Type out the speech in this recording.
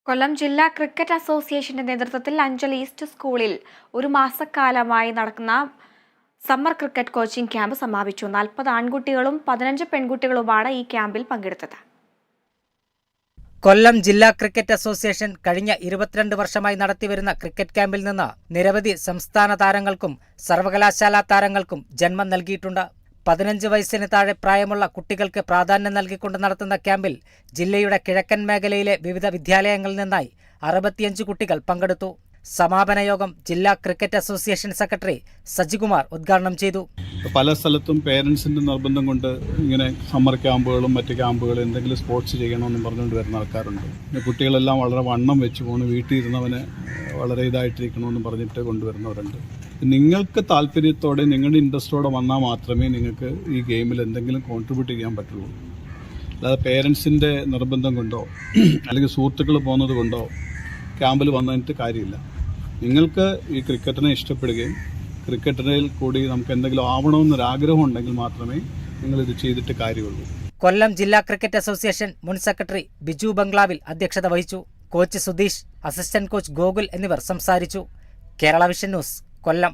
കൊല്ലം ജില്ലാ ക്രിക്കറ്റ് അസോസിയേഷന്റെ നേതൃത്വത്തിൽ അഞ്ചൽ ഈസ്റ്റ് സ്കൂളിൽ ഒരു മാസക്കാലമായി നടക്കുന്ന സമ്മർ ക്രിക്കറ്റ് കോച്ചിംഗ് ക്യാമ്പ് സമാപിച്ചു. 40 ആൺകുട്ടികളും 15 പെൺകുട്ടികളുമാണ് ഈ ക്യാമ്പിൽ പങ്കെടുത്തത്. കൊല്ലം ജില്ലാ ക്രിക്കറ്റ് അസോസിയേഷൻ കഴിഞ്ഞ 22 വർഷമായി നടത്തിവരുന്ന ക്രിക്കറ്റ് ക്യാമ്പിൽ നിന്ന് നിരവധി സംസ്ഥാന താരങ്ങൾക്കും സർവകലാശാലാ താരങ്ങൾക്കും ജന്മം നൽകിയിട്ടുണ്ട്. 15 വയസ്സിന് താഴെ പ്രായമുള്ള കുട്ടികൾക്ക് പ്രാധാന്യം നൽകിക്കൊണ്ട് നടത്തുന്ന ക്യാമ്പിൽ ജില്ലയുടെ കിഴക്കൻ മേഖലയിലെ വിവിധ വിദ്യാലയങ്ങളിൽ നിന്നായി 65 കുട്ടികൾ പങ്കെടുത്തു. സമാപന യോഗം ജില്ലാ ക്രിക്കറ്റ് അസോസിയേഷൻ സെക്രട്ടറി സജികുമാർ ഉദ്ഘാടനം ചെയ്തു. പല സ്ഥലത്തും പേരൻസിൻ്റെ നിർബന്ധം കൊണ്ട് ഇങ്ങനെ സമ്മർ ക്യാമ്പുകളും മറ്റ് ക്യാമ്പുകളും എന്തെങ്കിലും സ്പോർട്സ് ചെയ്യണമെന്നും പറഞ്ഞുകൊണ്ട് വരുന്ന ആൾക്കാരുണ്ട്. കുട്ടികളെല്ലാം വളരെ വണ്ണം വെച്ച് പോകുന്നു, വീട്ടിൽ ഇരുന്നവന് വളരെ ഇതായിട്ടിരിക്കണമെന്ന് പറഞ്ഞിട്ട് കൊണ്ടുവരുന്നവരുണ്ട്. നിങ്ങൾക്ക് താല്പര്യത്തോടെ നിങ്ങളുടെ ഇൻട്രസ്റ്റോടെ വന്നാൽ മാത്രമേ നിങ്ങൾക്ക് ഈ ഗെയിമിൽ എന്തെങ്കിലും കോൺട്രിബ്യൂട്ട് ചെയ്യാൻ പറ്റുള്ളൂ. അല്ലാതെ പേരൻസിൻ്റെ നിർബന്ധം കൊണ്ടോ അല്ലെങ്കിൽ സുഹൃത്തുക്കൾ പോകുന്നത് കൊണ്ടോ ക്യാമ്പിൽ വന്നിട്ട് കാര്യമില്ല. നിങ്ങൾക്ക് ഈ ക്രിക്കറ്റിനെ ഇഷ്ടപ്പെടുകയും ക്രിക്കറ്റിൽ കൂടി നമുക്ക് എന്തെങ്കിലും ആവണമെന്നൊരാഗ്രഹം ഉണ്ടെങ്കിൽ മാത്രമേ നിങ്ങളിത് ചെയ്തിട്ട് കാര്യമുള്ളൂ. കൊല്ലം ജില്ലാ ക്രിക്കറ്റ് അസോസിയേഷൻ മുൻ സെക്രട്ടറി ബിജു ബംഗ്ലാവിൽ അധ്യക്ഷത വഹിച്ചു. Coach Sudheesh, assistant coach Gokul എന്നിവർ സംസാരിച്ചു. കേരള വിഷൻ ന്യൂസ്, കൊല്ലം.